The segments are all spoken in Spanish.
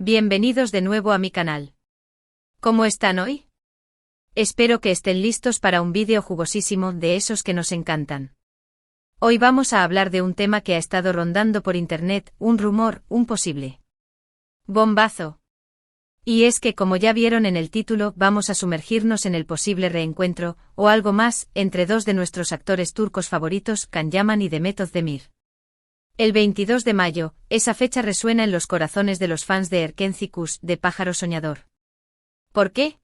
Bienvenidos de nuevo a mi canal. ¿Cómo están hoy? Espero que estén listos para un vídeo jugosísimo de esos que nos encantan. Hoy vamos a hablar de un tema que ha estado rondando por internet, un rumor, un posible bombazo. Y es que, como ya vieron en el título, vamos a sumergirnos en el posible reencuentro, o algo más, entre dos de nuestros actores turcos favoritos, Can Yaman y Demet Özdemir. El 22 de mayo, esa fecha resuena en los corazones de los fans de Erken Cikus, de Pájaro Soñador. ¿Por qué?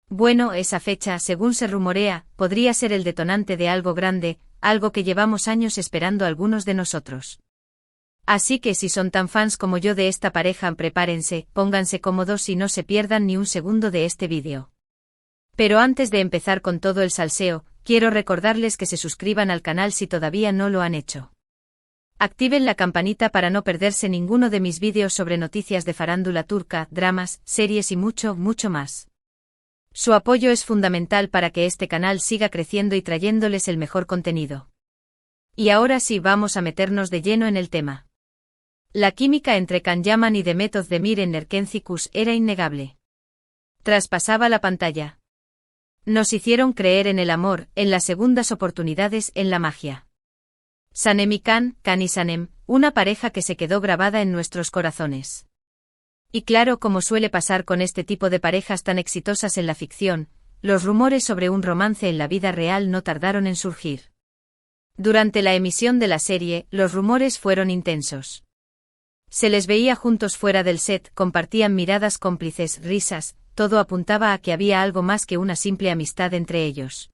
Bueno, esa fecha, según se rumorea, podría ser el detonante de algo grande, algo que llevamos años esperando algunos de nosotros. Así que si son tan fans como yo de esta pareja, prepárense, pónganse cómodos y no se pierdan ni un segundo de este vídeo. Pero antes de empezar con todo el salseo, quiero recordarles que se suscriban al canal si todavía no lo han hecho. Activen la campanita para no perderse ninguno de mis vídeos sobre noticias de farándula turca, dramas, series y mucho, mucho más. Su apoyo es fundamental para que este canal siga creciendo y trayéndoles el mejor contenido. Y ahora sí, vamos a meternos de lleno en el tema. La química entre Can Yaman y Demet Özdemir en Erken Cikus era innegable. Traspasaba la pantalla. Nos hicieron creer en el amor, en las segundas oportunidades, en la magia. Sanem y Can y Sanem, una pareja que se quedó grabada en nuestros corazones. Y claro, como suele pasar con este tipo de parejas tan exitosas en la ficción, los rumores sobre un romance en la vida real no tardaron en surgir. Durante la emisión de la serie, los rumores fueron intensos. Se les veía juntos fuera del set, compartían miradas cómplices, risas, todo apuntaba a que había algo más que una simple amistad entre ellos.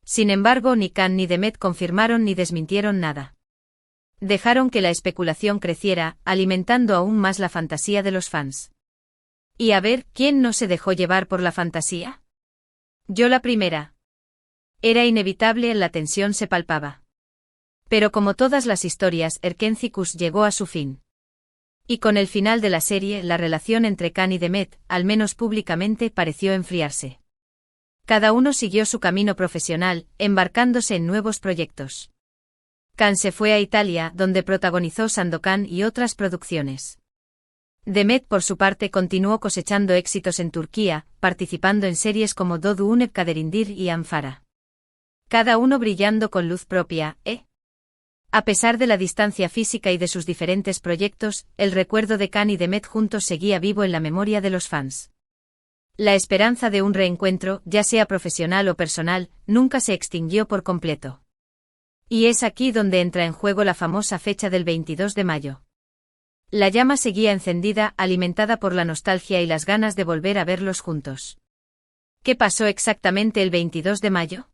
Sin embargo, ni Can ni Demet confirmaron ni desmintieron nada. Dejaron que la especulación creciera, alimentando aún más la fantasía de los fans. Y a ver, ¿quién no se dejó llevar por la fantasía? Yo la primera. Era inevitable, la tensión se palpaba. Pero como todas las historias, Erken Cikus llegó a su fin. Y con el final de la serie, la relación entre Can y Demet, al menos públicamente, pareció enfriarse. Cada uno siguió su camino profesional, embarcándose en nuevos proyectos. Can se fue a Italia, donde protagonizó Sandokan y otras producciones. Demet, por su parte, continuó cosechando éxitos en Turquía, participando en series como Doğu Unep Kaderindir y Anfara. Cada uno brillando con luz propia, A pesar de la distancia física y de sus diferentes proyectos, el recuerdo de Can y Demet juntos seguía vivo en la memoria de los fans. La esperanza de un reencuentro, ya sea profesional o personal, nunca se extinguió por completo. Y es aquí donde entra en juego la famosa fecha del 22 de mayo. La llama seguía encendida, alimentada por la nostalgia y las ganas de volver a verlos juntos. ¿Qué pasó exactamente el 22 de mayo?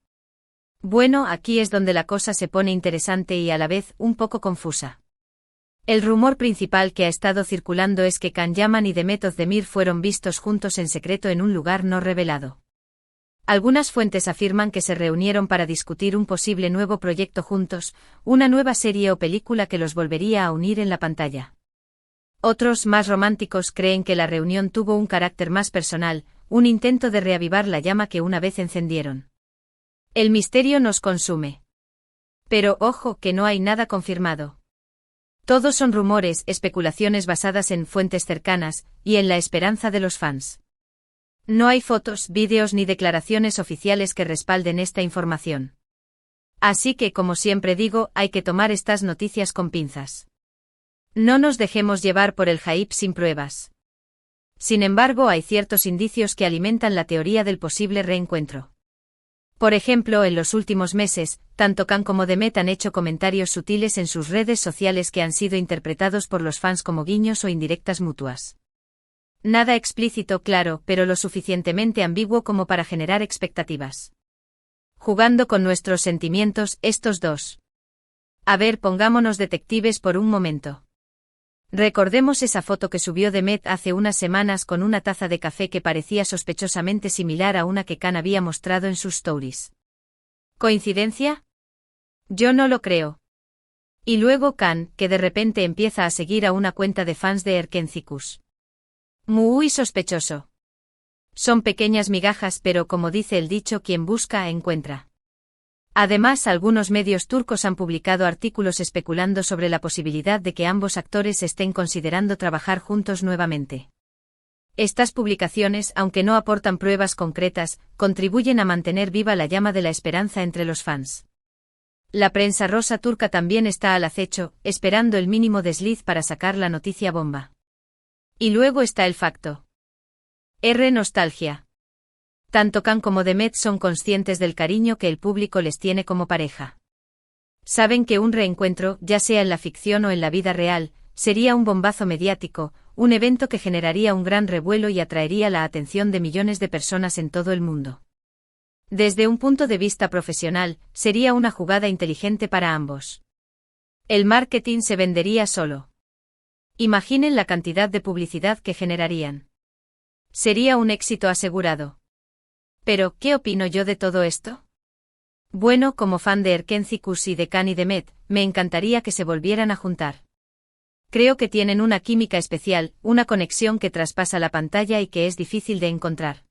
Bueno, aquí es donde la cosa se pone interesante y a la vez un poco confusa. El rumor principal que ha estado circulando es que Can Yaman y Demet Özdemir fueron vistos juntos en secreto en un lugar no revelado. Algunas fuentes afirman que se reunieron para discutir un posible nuevo proyecto juntos, una nueva serie o película que los volvería a unir en la pantalla. Otros, más románticos, creen que la reunión tuvo un carácter más personal, un intento de reavivar la llama que una vez encendieron. El misterio nos consume. Pero ojo, que no hay nada confirmado. Todos son rumores, especulaciones basadas en fuentes cercanas, y en la esperanza de los fans. No hay fotos, vídeos ni declaraciones oficiales que respalden esta información. Así que, como siempre digo, hay que tomar estas noticias con pinzas. No nos dejemos llevar por el hype sin pruebas. Sin embargo, hay ciertos indicios que alimentan la teoría del posible reencuentro. Por ejemplo, en los últimos meses, tanto Can como Demet han hecho comentarios sutiles en sus redes sociales que han sido interpretados por los fans como guiños o indirectas mutuas. Nada explícito, claro, pero lo suficientemente ambiguo como para generar expectativas. Jugando con nuestros sentimientos, estos dos. A ver, pongámonos detectives por un momento. Recordemos esa foto que subió Demet hace unas semanas con una taza de café que parecía sospechosamente similar a una que Can había mostrado en sus stories. ¿Coincidencia? Yo no lo creo. Y luego Can, que de repente empieza a seguir a una cuenta de fans de Erken Cikus. Muy sospechoso. Son pequeñas migajas, pero como dice el dicho, quien busca, encuentra. Además, algunos medios turcos han publicado artículos especulando sobre la posibilidad de que ambos actores estén considerando trabajar juntos nuevamente. Estas publicaciones, aunque no aportan pruebas concretas, contribuyen a mantener viva la llama de la esperanza entre los fans. La prensa rosa turca también está al acecho, esperando el mínimo desliz para sacar la noticia bomba. Y luego está el facto. Nostalgia. Tanto Can como Demet son conscientes del cariño que el público les tiene como pareja. Saben que un reencuentro, ya sea en la ficción o en la vida real, sería un bombazo mediático, un evento que generaría un gran revuelo y atraería la atención de millones de personas en todo el mundo. Desde un punto de vista profesional, sería una jugada inteligente para ambos. El marketing se vendería solo. Imaginen la cantidad de publicidad que generarían. Sería un éxito asegurado. Pero, ¿qué opino yo de todo esto? Bueno, como fan de Erkencikus y de Can y Demet, me encantaría que se volvieran a juntar. Creo que tienen una química especial, una conexión que traspasa la pantalla y que es difícil de encontrar.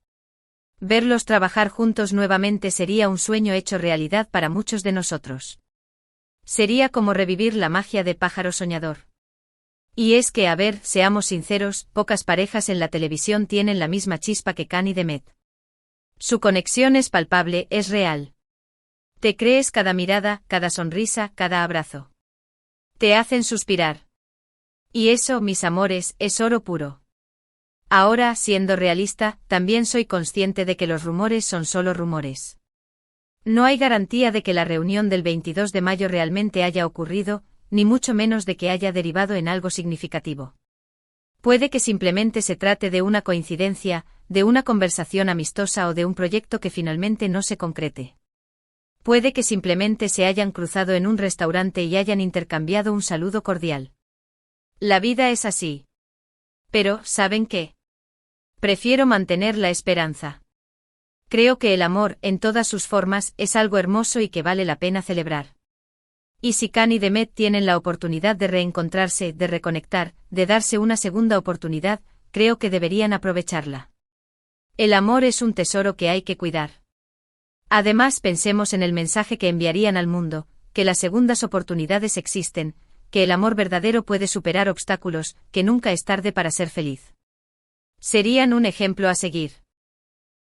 Verlos trabajar juntos nuevamente sería un sueño hecho realidad para muchos de nosotros. Sería como revivir la magia de Pájaro Soñador. Y es que, a ver, seamos sinceros, pocas parejas en la televisión tienen la misma chispa que Can y Demet. Su conexión es palpable, es real. Te crees cada mirada, cada sonrisa, cada abrazo. Te hacen suspirar. Y eso, mis amores, es oro puro. Ahora, siendo realista, también soy consciente de que los rumores son solo rumores. No hay garantía de que la reunión del 22 de mayo realmente haya ocurrido, ni mucho menos de que haya derivado en algo significativo. Puede que simplemente se trate de una coincidencia, de una conversación amistosa o de un proyecto que finalmente no se concrete. Puede que simplemente se hayan cruzado en un restaurante y hayan intercambiado un saludo cordial. La vida es así. Pero, ¿saben qué? Prefiero mantener la esperanza. Creo que el amor, en todas sus formas, es algo hermoso y que vale la pena celebrar. Y si Can y Demet tienen la oportunidad de reencontrarse, de reconectar, de darse una segunda oportunidad, creo que deberían aprovecharla. El amor es un tesoro que hay que cuidar. Además, pensemos en el mensaje que enviarían al mundo, que las segundas oportunidades existen, que el amor verdadero puede superar obstáculos, que nunca es tarde para ser feliz. Serían un ejemplo a seguir.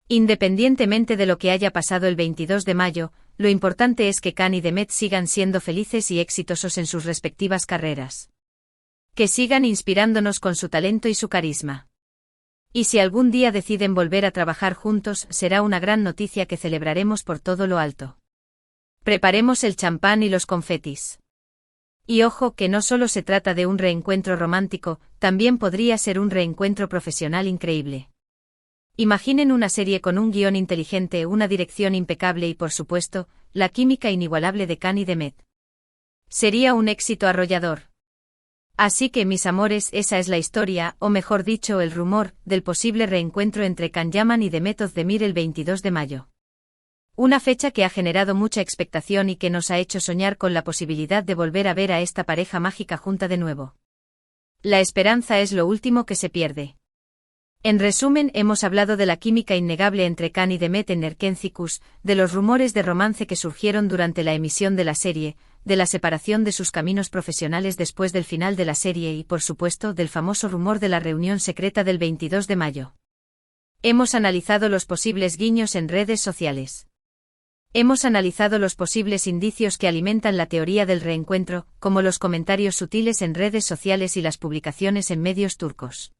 Independientemente de lo que haya pasado el 22 de mayo, lo importante es que Can y Demet sigan siendo felices y exitosos en sus respectivas carreras. Que sigan inspirándonos con su talento y su carisma. Y si algún día deciden volver a trabajar juntos, será una gran noticia que celebraremos por todo lo alto. Preparemos el champán y los confetis. Y ojo que no solo se trata de un reencuentro romántico, también podría ser un reencuentro profesional increíble. Imaginen una serie con un guión inteligente, una dirección impecable y, por supuesto, la química inigualable de Can y Demet. Sería un éxito arrollador. Así que, mis amores, esa es la historia, o mejor dicho, el rumor, del posible reencuentro entre Can Yaman y Demet Özdemir el 22 de mayo. Una fecha que ha generado mucha expectación y que nos ha hecho soñar con la posibilidad de volver a ver a esta pareja mágica junta de nuevo. La esperanza es lo último que se pierde. En resumen, hemos hablado de la química innegable entre Can y Demet en Erkencikus, de los rumores de romance que surgieron durante la emisión de la serie, de la separación de sus caminos profesionales después del final de la serie y, por supuesto, del famoso rumor de la reunión secreta del 22 de mayo. Hemos analizado los posibles guiños en redes sociales. Hemos analizado los posibles indicios que alimentan la teoría del reencuentro, como los comentarios sutiles en redes sociales y las publicaciones en medios turcos.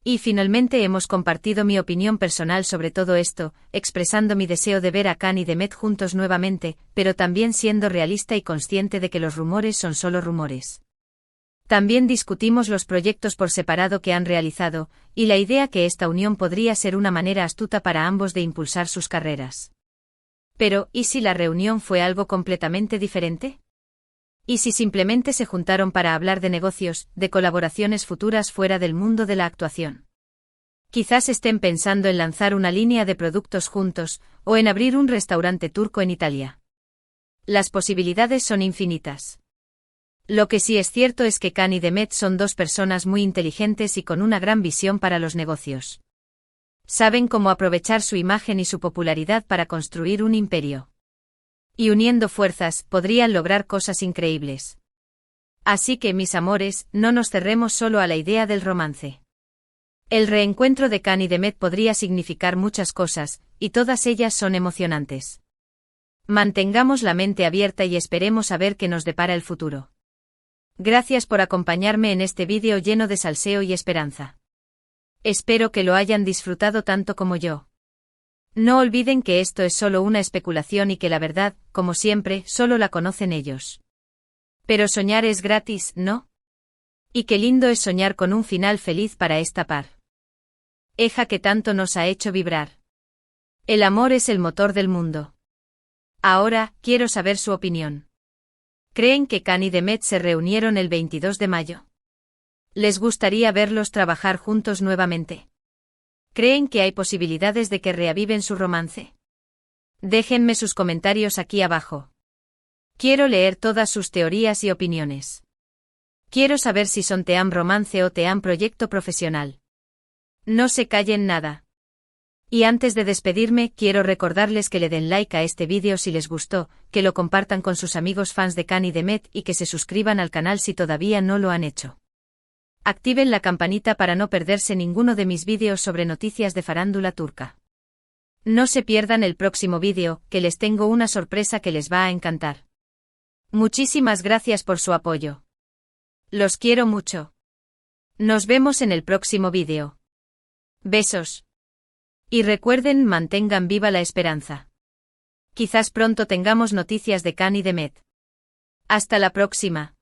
Y finalmente hemos compartido mi opinión personal sobre todo esto, expresando mi deseo de ver a Can y Demet juntos nuevamente, pero también siendo realista y consciente de que los rumores son solo rumores. También discutimos los proyectos por separado que han realizado, y la idea que esta unión podría ser una manera astuta para ambos de impulsar sus carreras. Pero, ¿y si la reunión fue algo completamente diferente? ¿Y si simplemente se juntaron para hablar de negocios, de colaboraciones futuras fuera del mundo de la actuación? Quizás estén pensando en lanzar una línea de productos juntos, o en abrir un restaurante turco en Italia. Las posibilidades son infinitas. Lo que sí es cierto es que Can y Demet son dos personas muy inteligentes y con una gran visión para los negocios. Saben cómo aprovechar su imagen y su popularidad para construir un imperio. Y uniendo fuerzas, podrían lograr cosas increíbles. Así que, mis amores, no nos cerremos solo a la idea del romance. El reencuentro de Khan y Demet podría significar muchas cosas, y todas ellas son emocionantes. Mantengamos la mente abierta y esperemos a ver qué nos depara el futuro. Gracias por acompañarme en este vídeo lleno de salseo y esperanza. Espero que lo hayan disfrutado tanto como yo. No olviden que esto es solo una especulación y que la verdad, como siempre, solo la conocen ellos. Pero soñar es gratis, ¿no? Y qué lindo es soñar con un final feliz para esta par. Eja que tanto nos ha hecho vibrar. El amor es el motor del mundo. Ahora, quiero saber su opinión. ¿Creen que Khan y Demet se reunieron el 22 de mayo? ¿Les gustaría verlos trabajar juntos nuevamente? ¿Creen que hay posibilidades de que reaviven su romance? Déjenme sus comentarios aquí abajo. Quiero leer todas sus teorías y opiniones. Quiero saber si son team romance o team proyecto profesional. No se callen nada. Y antes de despedirme, quiero recordarles que le den like a este vídeo si les gustó, que lo compartan con sus amigos fans de Khan y Demet y que se suscriban al canal si todavía no lo han hecho. Activen la campanita para no perderse ninguno de mis vídeos sobre noticias de farándula turca. No se pierdan el próximo vídeo, que les tengo una sorpresa que les va a encantar. Muchísimas gracias por su apoyo. Los quiero mucho. Nos vemos en el próximo vídeo. Besos. Y recuerden, mantengan viva la esperanza. Quizás pronto tengamos noticias de Khan y Demet. Hasta la próxima.